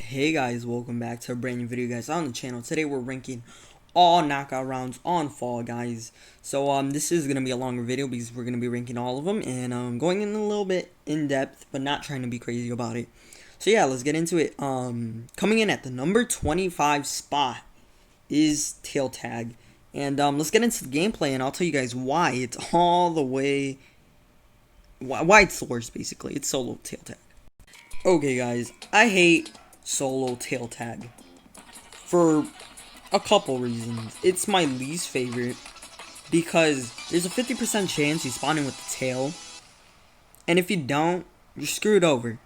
Hey guys, welcome back to a brand new video, guys, on the channel. Today we're ranking all knockout rounds on Fall Guys. So this is gonna be a longer video because we're gonna be ranking all of them and going in a little bit in depth, but not trying to be crazy about it. So yeah, let's get into it. Coming in at the number 25 spot is Tail Tag, and let's get into the gameplay, and I'll tell you guys why it's all the way why it's the worst. Basically, it's solo Tail Tag. Okay, guys, I hate solo tail tag for a couple reasons. It's my least favorite because there's a 50% chance you spawn in with the tail, and if you don't, you're screwed over.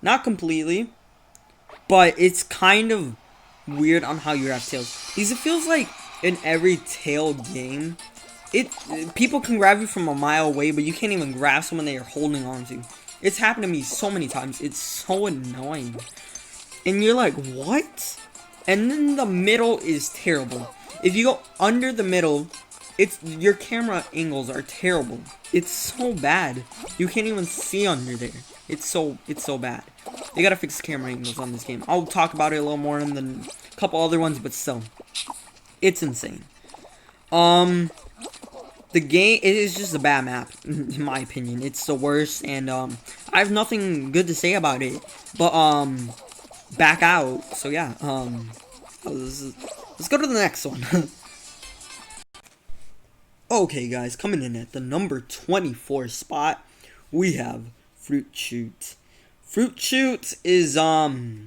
Not completely, but it's kind of weird on how you have tails, because it feels like in every tail game, people can grab you from a mile away, but you can't even grab someone that you're holding on to. It's happened to me so many times. It's so annoying. And you're like, what? And then the middle is terrible. If you go under the middle, your camera angles are terrible. It's so bad. You can't even see under there. It's so bad. They gotta fix the camera angles on this game. I'll talk about it a little more than a couple other ones, but still, it's insane. The game, it is just a bad map, in my opinion. It's the worst, and I have nothing good to say about it. But back out. So yeah, let's go to the next one. Okay, guys, coming in at the number 24 spot, we have Fruit Shoot. Fruit Shoot is well,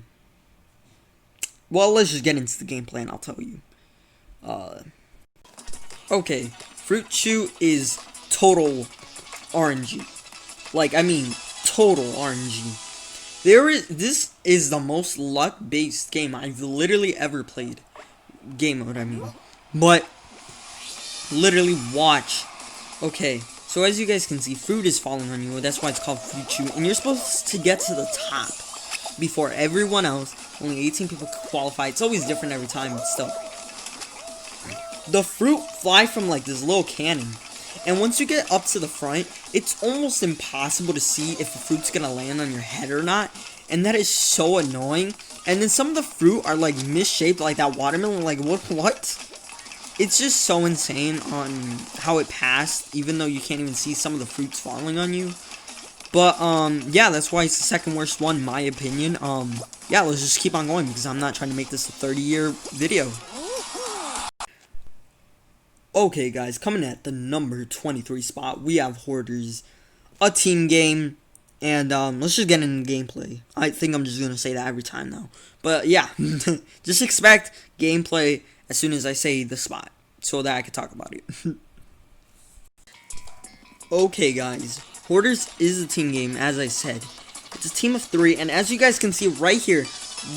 let's just get into the gameplay and I'll tell you. Okay, Fruit Shoot is total RNG. Like, I mean, total RNG. This is the most luck-based game I've literally ever played. Game mode, I mean. But, literally watch. Okay, so as you guys can see, fruit is falling on you. That's why it's called Fruit Shoot. And you're supposed to get to the top before everyone else. Only 18 people qualify. It's always different every time, but still. The fruit fly from like this little cannon. And once you get up to the front, it's almost impossible to see if the fruit's gonna land on your head or not. And that is so annoying. And then some of the fruit are like misshaped, like that watermelon. Like, what? It's just so insane on how it passed, even though you can't even see some of the fruits falling on you. But, yeah, that's why it's the second worst one, in my opinion. Yeah, let's just keep on going, because I'm not trying to make this a 30-year video. Okay, guys, coming at the number 23 spot, we have Hoarders, a team game, and let's just get into gameplay. I think I'm just gonna say that every time though, but yeah, just expect gameplay as soon as I say the spot, so that I can talk about it. Okay, guys, Hoarders is a team game, as I said. It's a team of 3, and as you guys can see right here,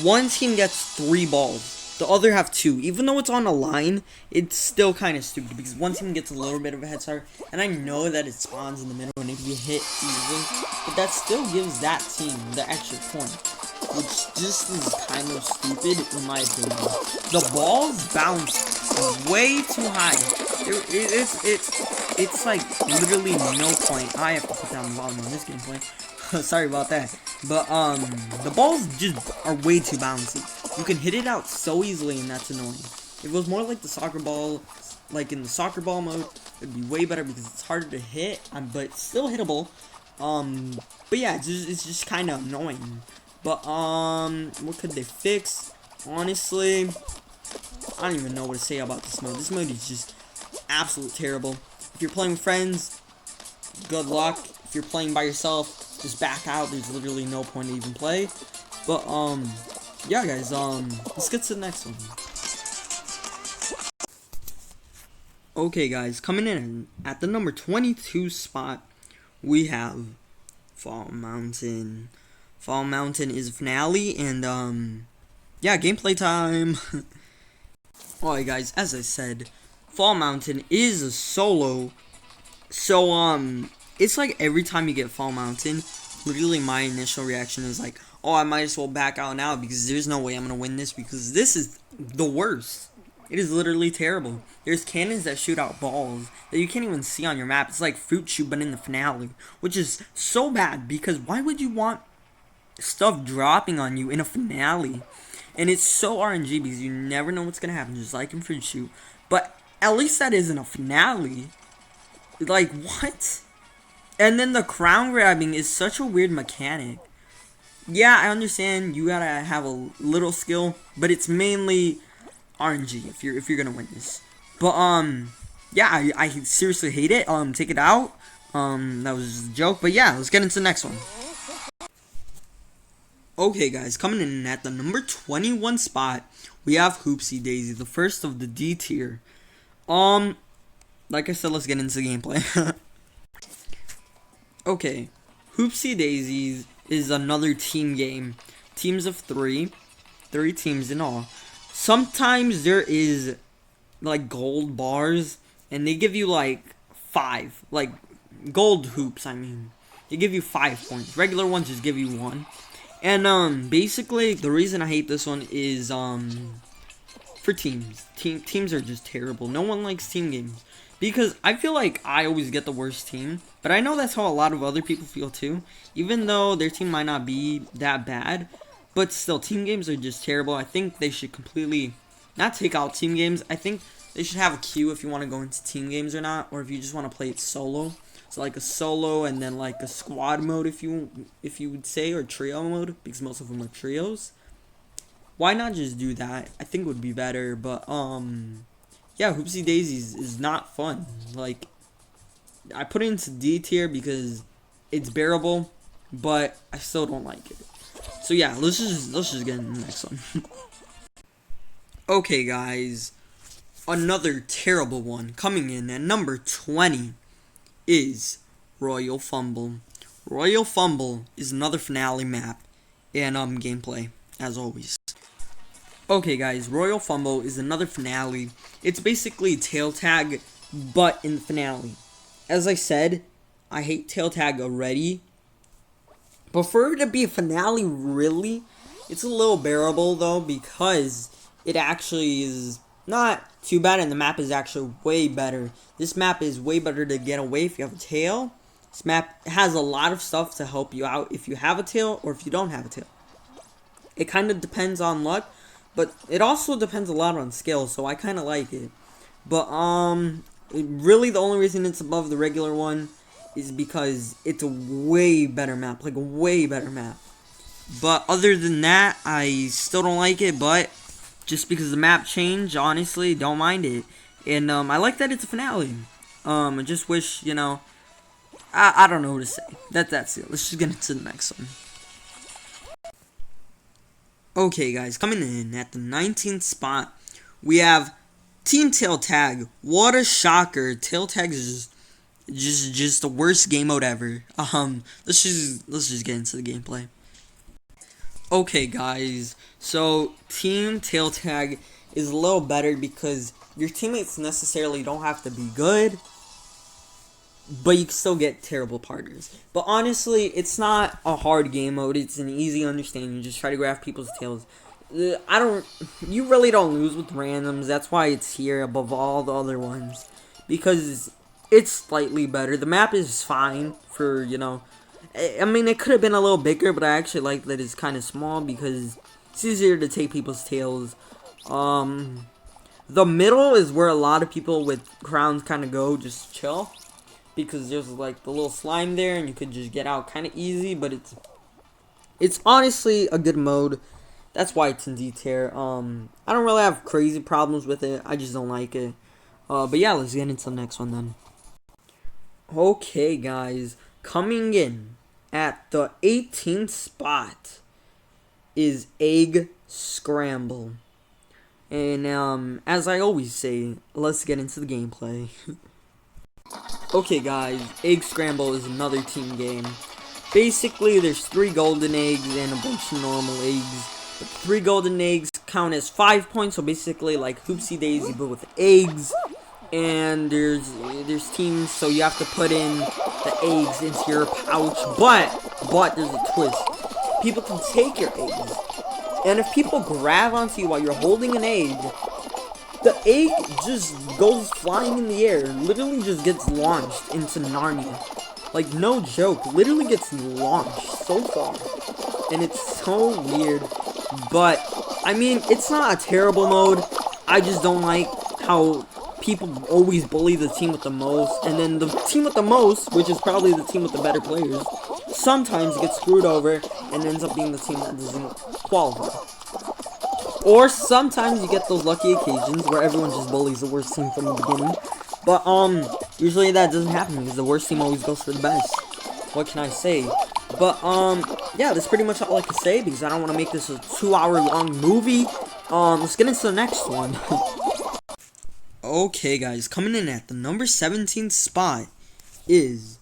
one team gets 3 balls. The other have 2. Even though it's on a line, it's still kind of stupid because one team gets a little bit of a head start, and I know that it spawns in the middle and if you hit easily, but that still gives that team the extra point, which just is kind of stupid in my opinion. The balls bounce way too high. It's like literally no point. I have to put down the volume on this gameplay. Sorry about that. But the balls just are way too bouncy. You can hit it out so easily, and that's annoying. If it was more like the soccer ball, like in the soccer ball mode, it'd be way better because it's harder to hit, but it's still hittable. But yeah, it's just kind of annoying. But what could they fix? Honestly, I don't even know what to say about this mode. This mode is just absolutely terrible. If you're playing with friends, good luck. If you're playing by yourself, just back out. There's literally no point to even play. But yeah, guys, let's get to the next one. Okay, guys, coming in at the number 22 spot, we have Fall Mountain. Fall Mountain is a finale, and yeah, gameplay time. Alright, guys, as I said, Fall Mountain is a solo, so it's like every time you get Fall Mountain, literally my initial reaction is like, oh, I might as well back out now because there's no way I'm gonna win this because this is the worst. It is literally terrible. There's cannons that shoot out balls that you can't even see on your map. It's like Fruit Shoot, but in the finale, which is so bad because why would you want stuff dropping on you in a finale. And it's so RNG because you never know what's gonna happen, just like in Fruit Shoot. But at least that isn't a finale. Like, what? And then the crown grabbing is such a weird mechanic. Yeah, I understand you gotta have a little skill, but it's mainly RNG if you're gonna win this. But yeah, I seriously hate it. Take it out. That was just a joke. But yeah, let's get into the next one. Okay, guys, coming in at the number 21 spot, we have Hoopsie Daisy, the first of the D tier. Like I said, let's get into the gameplay. Okay, Hoopsie Daisies is another team game. Teams of three teams in all. Sometimes there is like gold bars, and they give you like 5, like gold hoops. I mean, they give you 5 points. Regular ones just give you 1. And basically the reason I hate this one is for teams. Teams are just terrible. No one likes team games because I feel like I always get the worst team. But I know that's how a lot of other people feel too. Even though their team might not be that bad, but still, team games are just terrible. I think they should completely not take out team games. I think they should have a queue if you want to go into team games or not, or if you just want to play it solo. So like a solo and then like a squad mode if you would say, or trio mode, because most of them are trios. Why not just do that? I think it would be better. But yeah, Hoopsie Daisies is not fun. Like, I put it into D tier because it's bearable, but I still don't like it. So yeah, let's just get into the next one. Okay, guys, another terrible one coming in at number 20 is Royal Fumble. Royal Fumble is another finale map and gameplay as always. Okay, guys, Royal Fumble is another finale. It's basically tail tag, but in the finale. As I said, I hate tail tag already. But for it to be a finale, really, it's a little bearable though, because it actually is not too bad, and the map is actually way better. This map is way better to get away if you have a tail. This map has a lot of stuff to help you out if you have a tail or if you don't have a tail. It kind of depends on luck, but it also depends a lot on skill, so I kind of like it. But really the only reason it's above the regular one is because it's a way better map, like a way better map. But other than that, I still don't like it, but just because the map changed, honestly, don't mind it. And I like that it's a finale. I just wish, you know, I don't know what to say. That's it. Let's just get into the next one. Okay, guys, coming in at the 19th spot, we have Team Tail Tag. What a shocker! Tail Tag is just the worst game mode ever. Let's just get into the gameplay. Okay, guys, so Team Tail Tag is a little better because your teammates necessarily don't have to be good, but you can still get terrible partners. But honestly, it's not a hard game mode. It's an easy understanding. You just try to grab people's tails. You really don't lose with randoms. That's why it's here above all the other ones, because it's slightly better. The map is fine for, you know, I mean, it could have been a little bigger, but I actually like that it's kind of small because it's easier to take people's tails. The middle is where a lot of people with crowns kind of go, just chill, because there's like the little slime there and you could just get out kind of easy, but it's honestly a good mode. That's why it's in D tier. I don't really have crazy problems with it. I just don't like it. But yeah, let's get into the next one then. Okay, guys, coming in at the 18th spot is Egg Scramble. And as I always say, let's get into the gameplay. Okay, guys, Egg Scramble is another team game. Basically, there's 3 golden eggs and a bunch of normal eggs. But 3 golden eggs count as 5 points, so basically like Hoopsie Daisy but with eggs. And there's teams, so you have to put in the eggs into your pouch, but there's a twist. People can take your eggs, and if people grab onto you while you're holding an egg, the egg just goes flying in the air, literally just gets launched into Narnia. Like, no joke, literally gets launched so far. and it's so weird. But I mean, it's not a terrible mode. I just don't like how people always bully the team with the most, and then the team with the most, which is probably the team with the better players, sometimes gets screwed over and ends up being the team that doesn't qualify. Or sometimes you get those lucky occasions where everyone just bullies the worst team from the beginning. But usually that doesn't happen because the worst team always goes for the best. What can I say? But yeah, that's pretty much all I can say because I don't want to make this a 2-hour-long movie. Let's get into the next one. Okay, guys, coming in at the number 17 spot is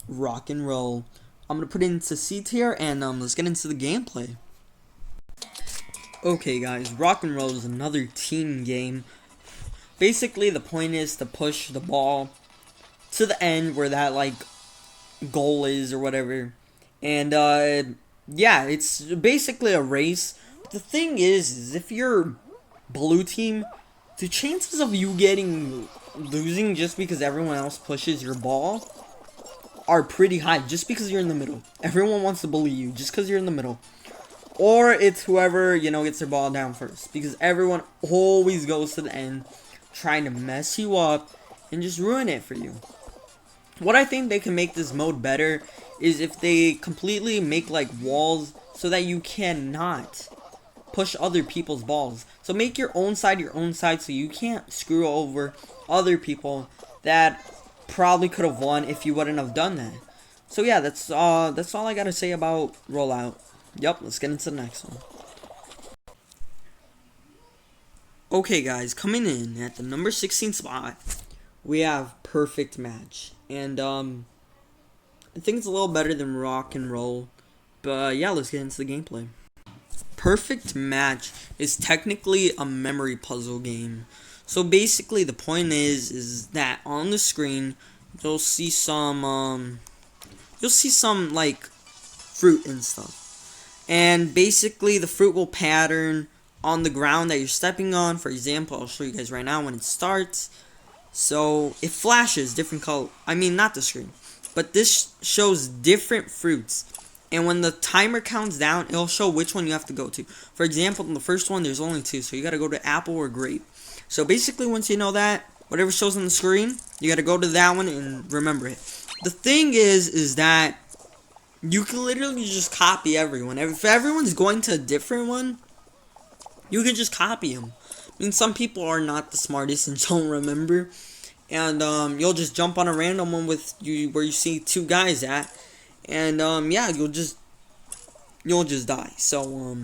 Rock and Roll. I'm gonna put it into C tier, and let's get into the gameplay. Okay, guys, Rock and Roll is another team game. Basically, the point is to push the ball to the end where that like goal is or whatever, and yeah, it's basically a race. But the thing is if you're blue team, the chances of you losing just because everyone else pushes your ball are pretty high, just because you're in the middle. Everyone wants to bully you just because you're in the middle. Or it's whoever, you know, gets their ball down first, because everyone always goes to the end trying to mess you up and just ruin it for you. What I think they can make this mode better is if they completely make like walls so that you cannot push other people's balls. So make your own side so you can't screw over other people that probably could have won if you wouldn't have done that. So yeah, that's all I gotta say about Rollout. Yep, let's get into the next one. Okay, guys, coming in at the number 16 spot, we have Perfect Match. And I think it's a little better than Rock and Roll. But yeah, let's get into the gameplay. Perfect Match is technically a memory puzzle game. So basically the point is that on the screen you'll see some like fruit and stuff. And basically the fruit will pattern on the ground that you're stepping on. For example, I'll show you guys right now when it starts. So it flashes different color. I mean, not the screen, but this shows different fruits. And when the timer counts down, it'll show which one you have to go to. For example, in the first one, there's only 2, so you gotta go to apple or grape. So basically, once you know that, whatever shows on the screen, you gotta go to that one and remember it. The thing is that you can literally just copy everyone. If everyone's going to a different one, you can just copy them. I mean, some people are not the smartest and don't remember, and you'll just jump on a random one with you where you see 2 guys at. And yeah, you'll just die. So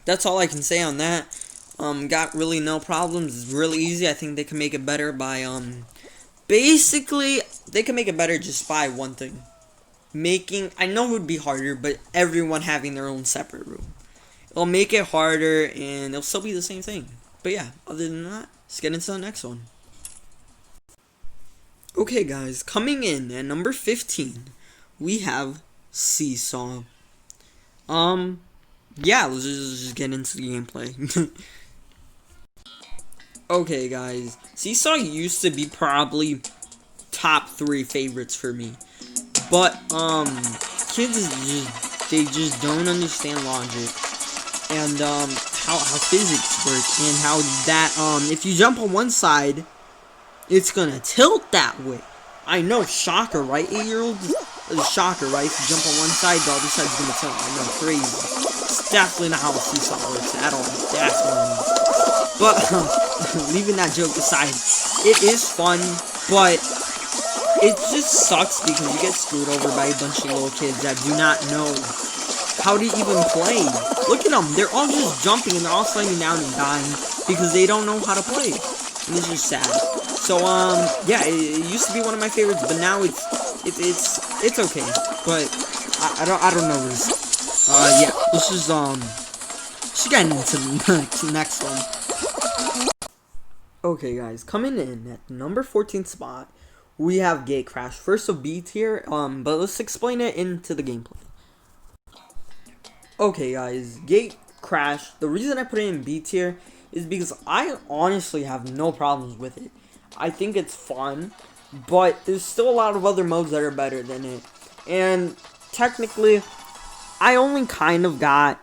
that's all I can say on that. Got really no problems. It's really easy. I think they can make it better by basically they can make it better just by one thing. I know it would be harder, but everyone having their own separate room. It'll make it harder and it'll still be the same thing. But yeah, other than that, let's get into the next one. Okay, guys, coming in at number 15, we have Seesaw. Yeah, let's just get into the gameplay. Okay, guys, Seesaw used to be probably top 3 favorites for me, but kids they just don't understand logic and how physics work, and how that if you jump on one side, it's gonna tilt that way. I know, shocker, right, 8-year-olds? Shocker, right? If you jump on one side, the other side's gonna tilt. I know, crazy. It's definitely not how a seesaw works at all. That's what I mean. But leaving that joke aside, it is fun, but it just sucks because you get screwed over by a bunch of little kids that do not know how to even play. Look at them. They're all just jumping and they're all sliding down and dying because they don't know how to play. And it's just sad. So, yeah, it used to be one of my favorites, but now it's okay. But I don't know this. Yeah, let's just get into the next one. Okay, guys, coming in at number 14 spot, we have Gate Crash. First of B tier, but let's explain it into the gameplay. Okay, guys, Gate Crash, the reason I put it in B tier is because I honestly have no problems with it. I think it's fun, but there's still a lot of other modes that are better than it. And technically, I only kind of got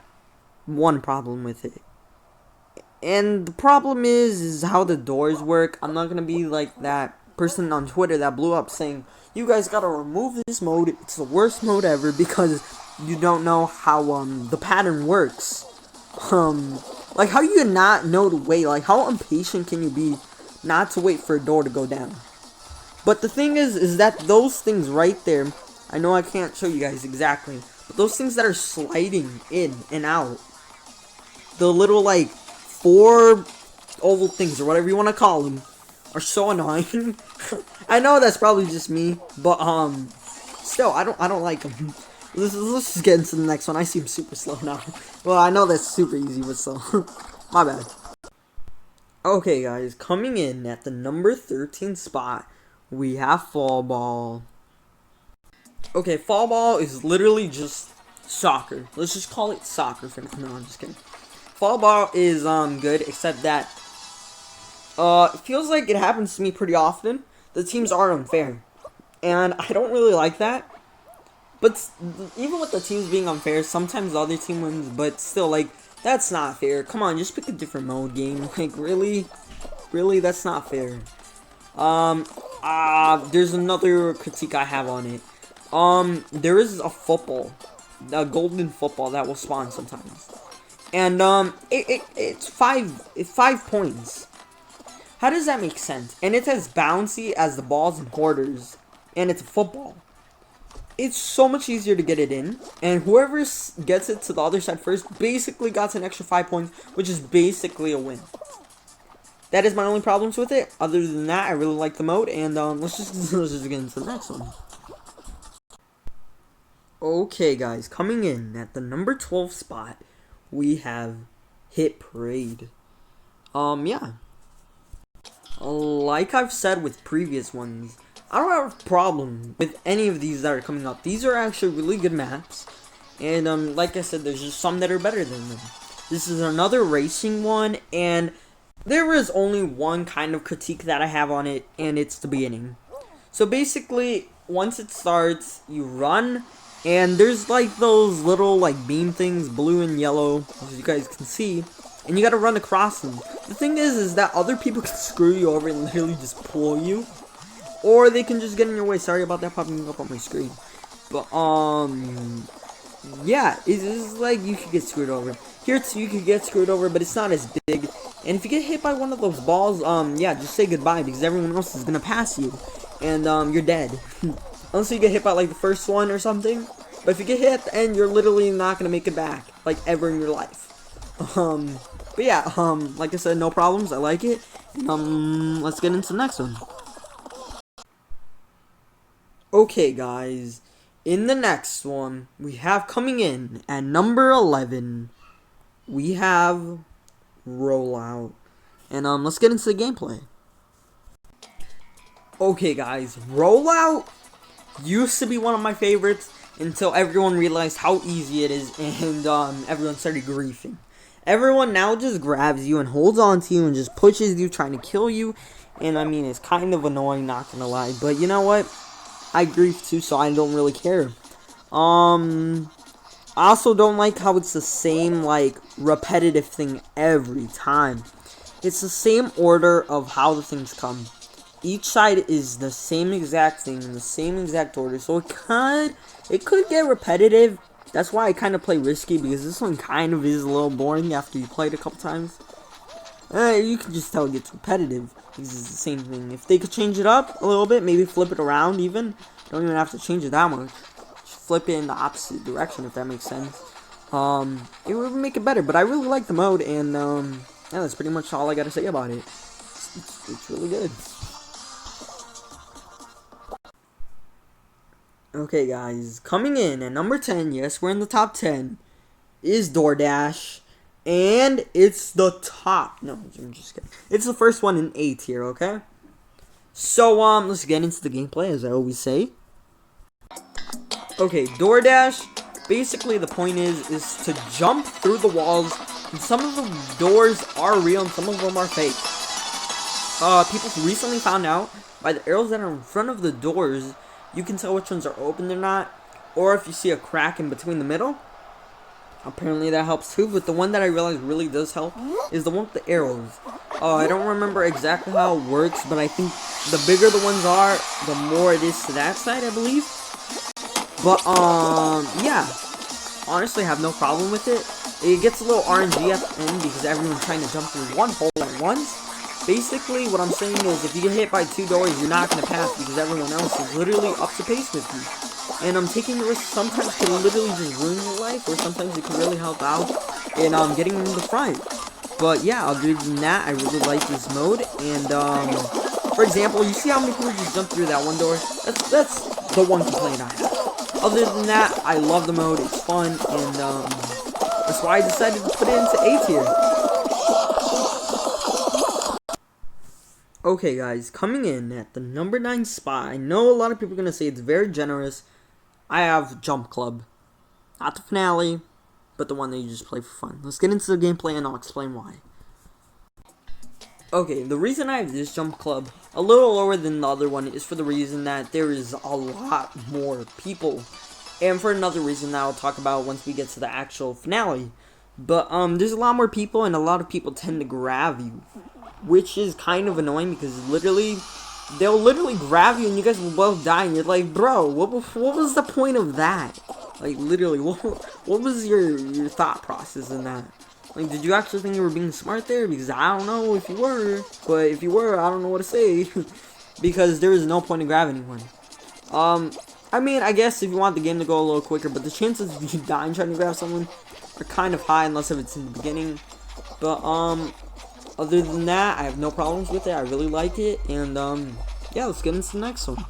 one problem with it. And the problem is how the doors work. I'm not gonna be like that person on Twitter that blew up saying, you guys gotta remove this mode, it's the worst mode ever, because you don't know how the pattern works. Like, how do you not know to wait? Like, how impatient can you be not to wait for a door to go down? But the thing is that those things right there, I know I can't show you guys exactly, but those things that are sliding in and out, the little, like, 4 oval things, or whatever you want to call them, are so annoying. I know that's probably just me, but, still, I don't like them. Let's just get into the next one. I seem super slow now. Well, I know that's super easy, but still. My bad. Okay, guys, coming in at the number 13 spot, we have Fall Ball. Okay, Fall Ball is literally just soccer. Let's just call it soccer for now. No, I'm just kidding. Fall Ball is good, except that it feels like it happens to me pretty often. The teams are unfair, and I don't really like that. But even with the teams being unfair, sometimes the other team wins, but still, like, that's not fair. Come on, just pick a different mode game. Like, really, that's not fair. There's another critique I have on it. There is a golden football that will spawn sometimes. And, it's 5 points. How does that make sense? And it's as bouncy as the balls and quarters. And it's a football. It's so much easier to get it in. And whoever gets it to the other side first basically got an extra 5 points, which is basically a win. That is my only problems with it. Other than that, I really like the mode. And, let's just get into the next one. Okay, guys, coming in at the number 12 spot, we have Hit Parade. Yeah. Like I've said with previous ones, I don't have a problem with any of these that are coming up. These are actually really good maps. And, like I said, there's just some that are better than them. This is another racing one, and there is only one kind of critique that I have on it, and it's the beginning. So basically, once it starts, you run, and there's like those little like beam things, blue and yellow, as you guys can see, and you gotta run across them. The thing is that other people can screw you over and literally just pull you, or they can just get in your way. Sorry about that popping up on my screen. But, yeah, it's like you could get screwed over. Here too, you could get screwed over, but it's not as big. And if you get hit by one of those balls, yeah, just say goodbye, because everyone else is gonna pass you. And, you're dead. Unless you get hit by, like, the first one or something. But if you get hit at the end, you're literally not gonna make it back, like, ever in your life. But yeah, like I said, no problems. I like it. And, let's get into the next one. Okay, guys. In the next one, we have coming in at number 11, we have Rollout. And, let's get into the gameplay. Okay, guys, Rollout used to be one of my favorites until everyone realized how easy it is, and, everyone started griefing. Everyone now just grabs you and holds on to you and just pushes you, trying to kill you. And, I mean, it's kind of annoying, not gonna lie. But, you know what? I grief too, so I don't really care. I also don't like how it's the same, like, repetitive thing every time. It's the same order of how the things come. Each side is the same exact thing, in the same exact order, so it could get repetitive. That's why I kind of play risky, because this one kind of is a little boring after you play it a couple times. You can just tell it gets repetitive, because it's the same thing. If they could change it up a little bit, maybe flip it around even, don't even have to change it that much. Just flip it in the opposite direction, if that makes sense. It would make it better, but I really like the mode, and, yeah, that's pretty much all I gotta say about it. It's really good. Okay, guys, coming in at number 10, yes, we're in the top 10, is DoorDash, and it's the top, no, I'm just kidding, it's the first one in A tier, okay? So, let's get into the gameplay, as I always say. Okay, DoorDash, basically the point is to jump through the walls, and some of the doors are real, and some of them are fake. People recently found out, by the arrows that are in front of the doors, you can tell which ones are open or not, or if you see a crack in between the middle, apparently that helps too, but the one that I realized really does help is the one with the arrows. I don't remember exactly how it works, but I think the bigger the ones are, the more it is to that side, I believe. But, yeah. Honestly, I have no problem with it. It gets a little RNG at the end because everyone's trying to jump through one hole at once. Basically, what I'm saying is, if you get hit by 2 doors, you're not going to pass because everyone else is literally up to pace with you. And taking the risk sometimes can literally just ruin your life, or sometimes it can really help out in getting in the front. But yeah, other than that, I really like this mode. And for example, you see how many people just jump through that one door? That's the one complaint I have. Other than that, I love the mode. It's fun, and that's why I decided to put it into A tier. Okay guys, coming in at the number 9 spot, I know a lot of people are going to say it's very generous. I have Jump Club. Not the finale, but the one that you just play for fun. Let's get into the gameplay and I'll explain why. Okay, the reason I have this Jump Club a little lower than the other one is for the reason that there is a lot more people. And for another reason that I'll talk about once we get to the actual finale. But there's a lot more people and a lot of people tend to grab you, which is kind of annoying because they'll literally grab you and you guys will both die and you're like, bro, what was the point of that? Like, literally, what was your thought process in that? Like, did you actually think you were being smart there? Because I don't know if you were, but if you were, I don't know what to say. Because there is no point in grabbing anyone. I mean, I guess if you want the game to go a little quicker, but the chances of you dying trying to grab someone are kind of high unless if it's in the beginning. But, other than that, I have no problems with it. I really like it. And, yeah, let's get into the next one.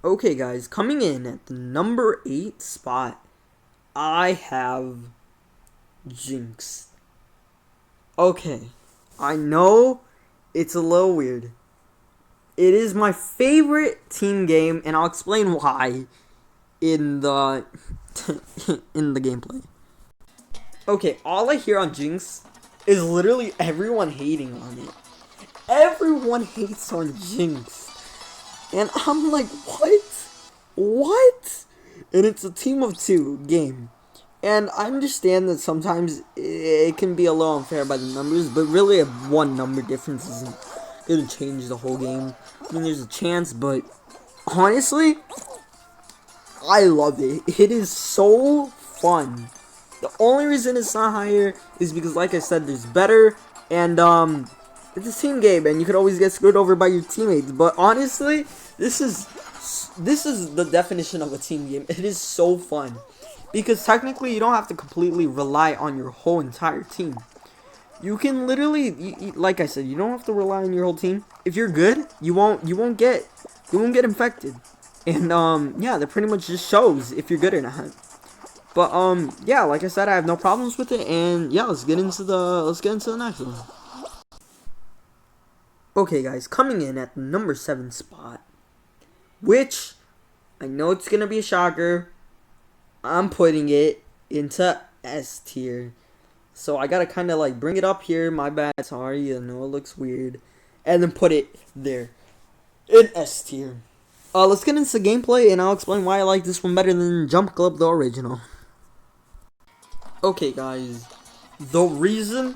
Okay, guys, coming in at the number 8 spot, I have Jinx. Okay, I know it's a little weird. It is my favorite team game, and I'll explain why in the in the gameplay. Okay, all I hear on Jinx is literally everyone hating on it. Everyone hates on Jinx. And I'm like, what? What? And it's a team of 2 game. And I understand that sometimes it can be a little unfair by the numbers, but really a 1 number difference isn't going to change the whole game. I mean, there's a chance, but honestly, I love it. It is so fun. The only reason it's not higher is because, like I said, there's better, and it's a team game, and you could always get screwed over by your teammates. But honestly, this is the definition of a team game. It is so fun because technically you don't have to completely rely on your whole entire team. You can literally, like I said, you don't have to rely on your whole team. If you're good, you won't get infected, and yeah, that pretty much just shows if you're good or not. But yeah, like I said, I have no problems with it, and yeah, let's get into the next one. Okay, guys, coming in at the number 7 spot, which I know it's gonna be a shocker. I'm putting it into S tier. So I gotta kind of like bring it up here. My bad, sorry. I know it looks weird, and then put it there in S tier. Let's get into gameplay, and I'll explain why I like this one better than Jump Club, the original. Okay, guys, the reason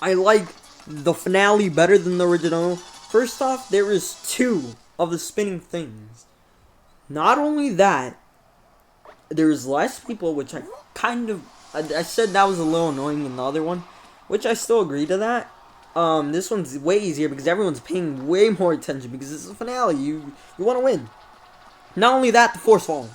I like the finale better than the original, first off, there is 2 of the spinning things. Not only that, there's less people, which I said that was a little annoying in the other one, which I still agree to that. This one's way easier because everyone's paying way more attention because it's a finale. You want to win. Not only that, the floor's falling.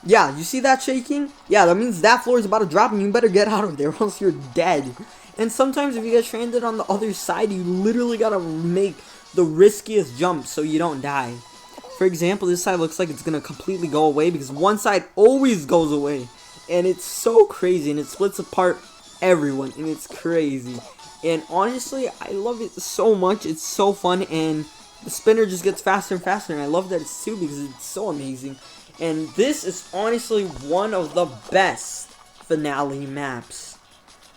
Yeah, you see that shaking? Yeah, that means that floor is about to drop and you better get out of there or else you're dead. And sometimes if you get stranded on the other side, you literally gotta make the riskiest jump so you don't die. For example, this side looks like it's gonna completely go away because one side always goes away. And it's so crazy and it splits apart everyone and it's crazy. And honestly, I love it so much. It's so fun and the spinner just gets faster and faster. And I love that it's 2 because it's so amazing. And this is honestly one of the best finale maps.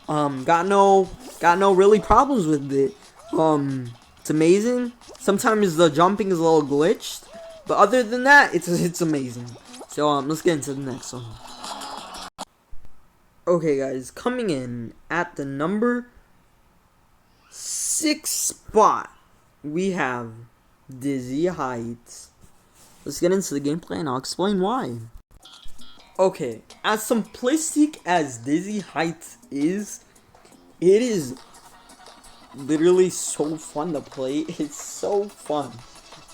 Got no really problems with it. It's amazing. Sometimes the jumping is a little glitched, but other than that, it's amazing. So let's get into the next one. Okay, guys, coming in at the number 6 spot, we have Dizzy Heights. Let's get into the gameplay and I'll explain why. Okay, as simplistic as Dizzy Heights is, it is literally so fun to play. It's so fun.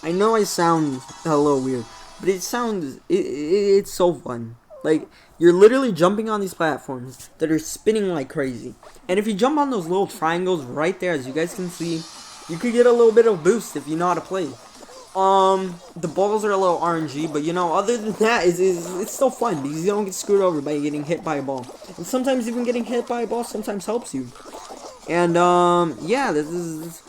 I know I sound a little weird, but it's so fun. Like, you're literally jumping on these platforms that are spinning like crazy. And if you jump on those little triangles right there, as you guys can see, you could get a little bit of boost if you know how to play. The balls are a little RNG, but you know, other than that, it's still fun because you don't get screwed over by getting hit by a ball. And sometimes even getting hit by a ball sometimes helps you. And, yeah, this is...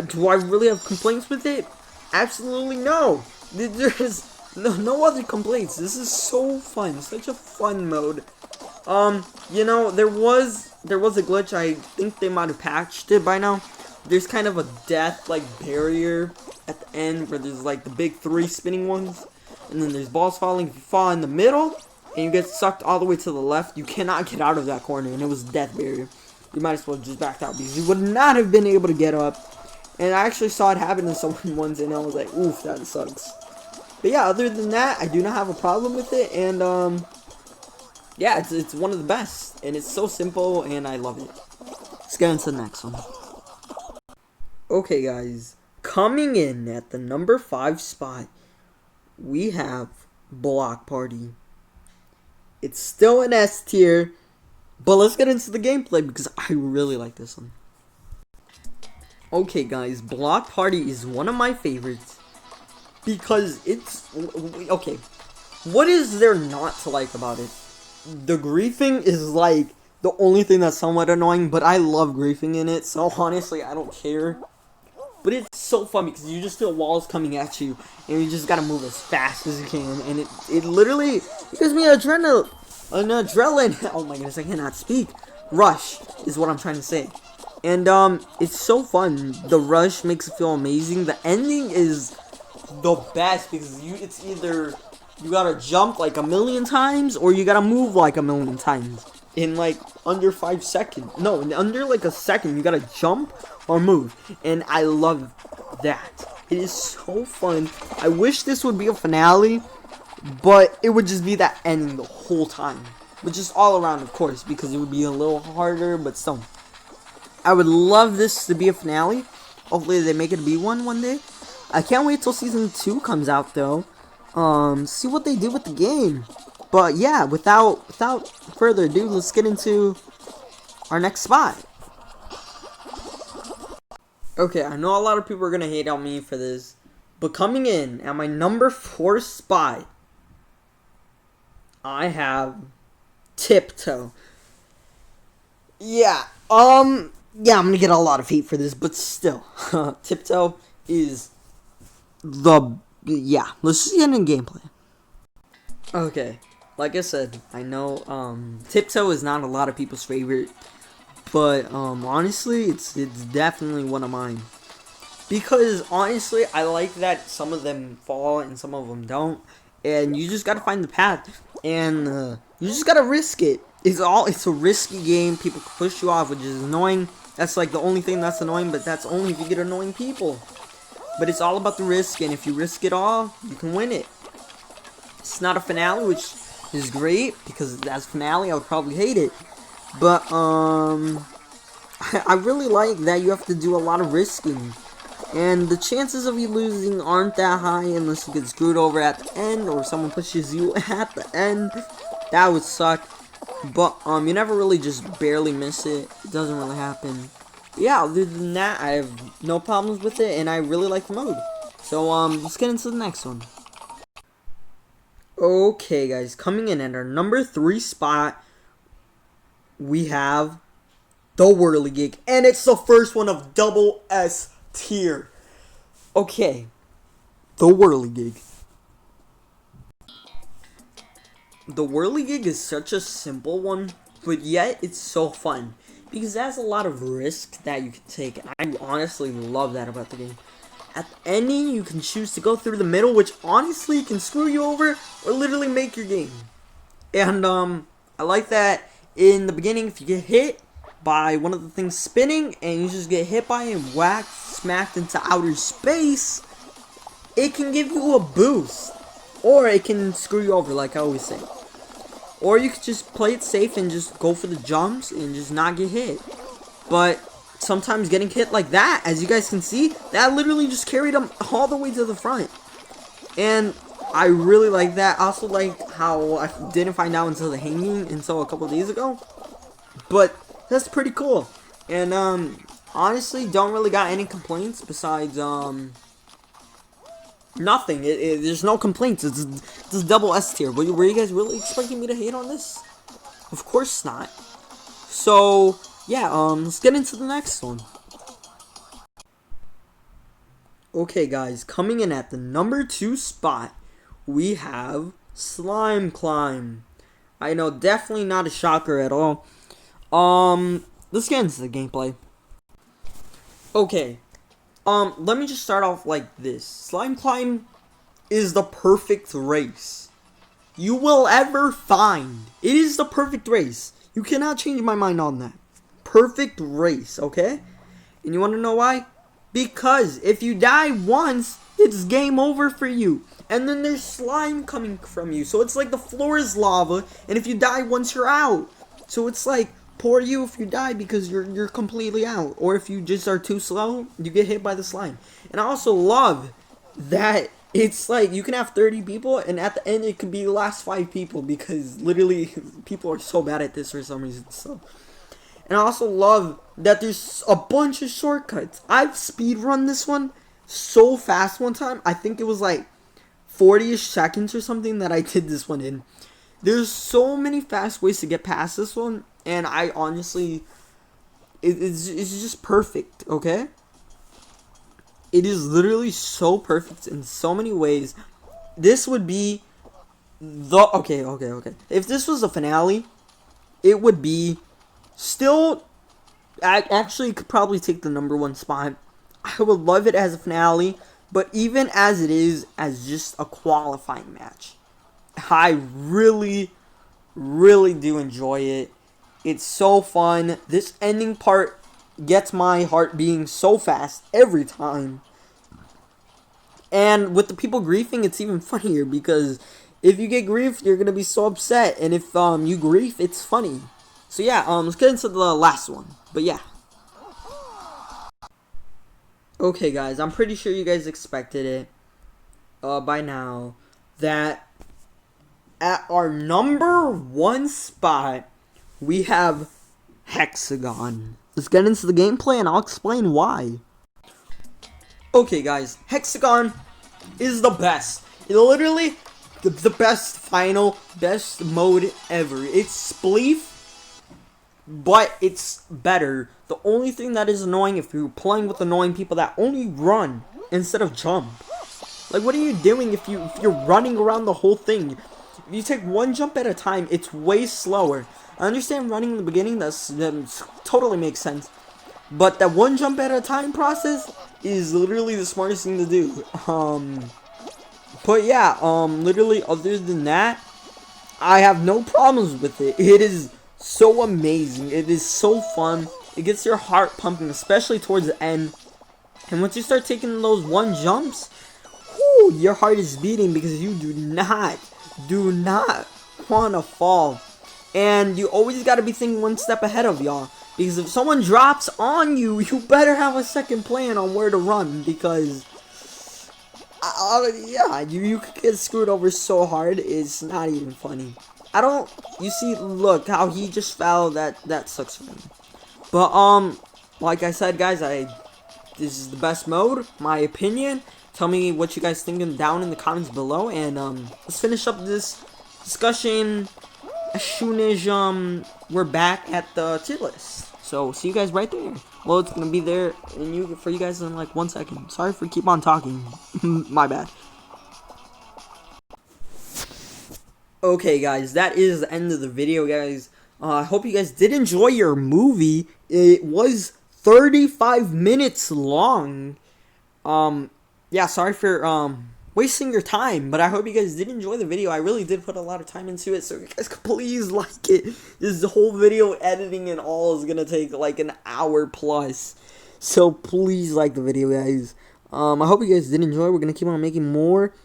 do I really have complaints with it? Absolutely no! There's no other complaints. This is so fun. Such a fun mode. You know, there was a glitch. I think they might have patched it by now. There's kind of a death, like, barrier at the end where there's, like, the big 3 spinning ones. And then there's balls falling. If you fall in the middle and you get sucked all the way to the left, you cannot get out of that corner. And it was death barrier. You might as well just backed out because you would not have been able to get up. And I actually saw it happen to someone once and I was like, oof, that sucks. But yeah, other than that, I do not have a problem with it. And, yeah, it's one of the best. And it's so simple and I love it. Let's get into the next one. Okay, guys. Coming in at the number 5 spot, we have Block Party. It's still an S tier. But let's get into the gameplay because I really like this one. Okay, guys, Block Party is one of my favorites because it's... Okay, what is there not to like about it? The griefing is like the only thing that's somewhat annoying, but I love griefing in it, so honestly, I don't care. But it's so fun because you just feel walls coming at you and you just gotta move as fast as you can, and it literally gives me an adrenaline, oh my goodness, I cannot speak, rush is what I'm trying to say. And it's so fun. The rush makes it feel amazing. The ending is the best because it's either you gotta jump like a million times or you gotta move like a million times in like under 5 seconds. No, in under like a second you gotta jump or move, and I love that. It is so fun. I wish this would be a finale, but it would just be that ending the whole time, but just all around, of course, because it would be a little harder, but still. I would love this to be a finale. Hopefully they make it be one day. I can't wait till season 2 comes out though. See what they do with the game. But yeah, without further ado, let's get into our next spot. Okay, I know a lot of people are gonna hate on me for this, but coming in at my number 4 spot, I have Tiptoe. Yeah, I'm gonna get a lot of hate for this, but still, Tiptoe is let's just get in gameplay. Okay, like I said, I know, Tiptoe is not a lot of people's favorite, but, honestly, it's definitely one of mine. Because, honestly, I like that some of them fall and some of them don't, and you just gotta find the path, and, you just gotta risk it. It's a risky game. People can push you off, which is annoying. That's like the only thing that's annoying, but that's only if you get annoying people. But it's all about the risk, and if you risk it all, you can win it. It's not a finale, which is great, because as finale, I would probably hate it. But, I really like that you have to do a lot of risking. And the chances of you losing aren't that high unless you get screwed over at the end, or someone pushes you at the end. That would suck. But, you never really just barely miss it. It doesn't really happen. Yeah, other than that, I have no problems with it, and I really like the mode. So, let's get into the next one. Okay, guys, coming in at our number 3 spot, we have the Whirligig, and it's the first one of double S tier. Okay, the Whirligig. The Whirligig is such a simple one, but yet it's so fun because it has a lot of risk that you can take. I honestly love that about the game. At the ending, you can choose to go through the middle, which honestly can screw you over or literally make your game. And I like that in the beginning, if you get hit by one of the things spinning and you just get hit by it and whacked, smacked into outer space, it can give you a boost. Or it can screw you over, like I always say. Or you could just play it safe and just go for the jumps and just not get hit. But sometimes getting hit like that, as you guys can see, that literally just carried them all the way to the front. And I really like that. I also like how I didn't find out until the hanging until a couple days ago. But that's pretty cool. And honestly, don't really got any complaints besides nothing. There's no complaints. It's double S tier. Were you guys really expecting me to hate on this? Of course not. So yeah, let's get into the next one. Okay, guys, coming in at the number 2 spot, we have Slime Climb. I know, definitely not a shocker at all. Let's get into the gameplay. Okay, let me just start off like this. Slime Climb is the perfect race you will ever find. It is the perfect race. You cannot change my mind on that. Perfect race, okay? And you want to know why? Because if you die once, it's game over for you. And then there's slime coming from you. So it's like the floor is lava, and if you die once, you're out. So it's like, poor you if you die because you're completely out. Or if you just are too slow, you get hit by the slime. And I also love that it's like you can have 30 people, and at the end it could be the last 5 people, because literally people are so bad at this for some reason. So, and I also love that there's a bunch of shortcuts. I've speedrun this one so fast one time. I think it was like 40-ish seconds or something that I did this one in. There's so many fast ways to get past this one, and I honestly, it's just perfect, okay? It is literally so perfect in so many ways. This would be the, okay. If this was a finale, it would be still, I actually could probably take the number 1 spot. I would love it as a finale, but even as it is, as just a qualifying match, I really do enjoy it. It's so fun. This ending part gets my heart beating so fast every time. And with the people griefing, it's even funnier, because if you get griefed, you're gonna be so upset, and if you grief, it's funny. So yeah, let's get into the last one. But yeah. Okay, guys, I'm pretty sure you guys expected it by now, that at our number 1 spot, we have Hexagon. Let's get into the gameplay and I'll explain why. Okay, guys, Hexagon is the best. It's literally the best mode ever. It's Spleef, but it's better. The only thing that is annoying, if you're playing with annoying people that only run instead of jump. Like, what are you doing if you're running around the whole thing? If you take one jump at a time, it's way slower. I understand running in the beginning, that totally makes sense. But that one jump at a time process is literally the smartest thing to do. But yeah, literally other than that, I have no problems with it. It is so amazing. It is so fun. It gets your heart pumping, especially towards the end. And once you start taking those one jumps, whoo, your heart is beating because you do not want to fall. And you always got to be thinking one step ahead of y'all. Because if someone drops on you, you better have a second plan on where to run. Because, yeah, you could get screwed over so hard, it's not even funny. You see, look, how he just fell, that sucks for him. But, like I said, guys, this is the best mode, my opinion. Tell me what you guys think down in the comments below. And, let's finish up this discussion as soon as, we're back at the tier list. So, see you guys right there. Well, it's gonna be there for you guys in like 1 second. Sorry for keep on talking. My bad. Okay, guys, that is the end of the video, guys. I hope you guys did enjoy your movie. It was 35 minutes long. Yeah, sorry for, wasting your time. But I hope you guys did enjoy the video. I really did put a lot of time into it, so you guys could please like it. This whole video editing and all is gonna take like an hour plus, so please like the video, guys. I hope you guys did enjoy. We're gonna keep on making more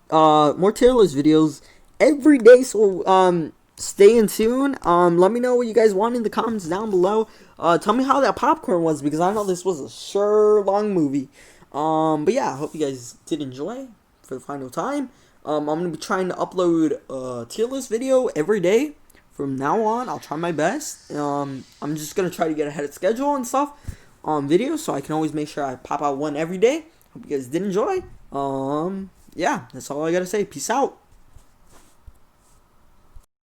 tier list videos every day, so stay in tune. Let me know what you guys want in the comments down below. Tell me how that popcorn was, because I know this was a sure long movie. But yeah, I hope you guys did enjoy for the final time. I'm gonna be trying to upload a tier list video every day from now on. I'll try my best. I'm just gonna try to get ahead of schedule and stuff on videos, so I can always make sure I pop out one every day. Hope you guys did enjoy. Yeah, that's all I gotta say. Peace out.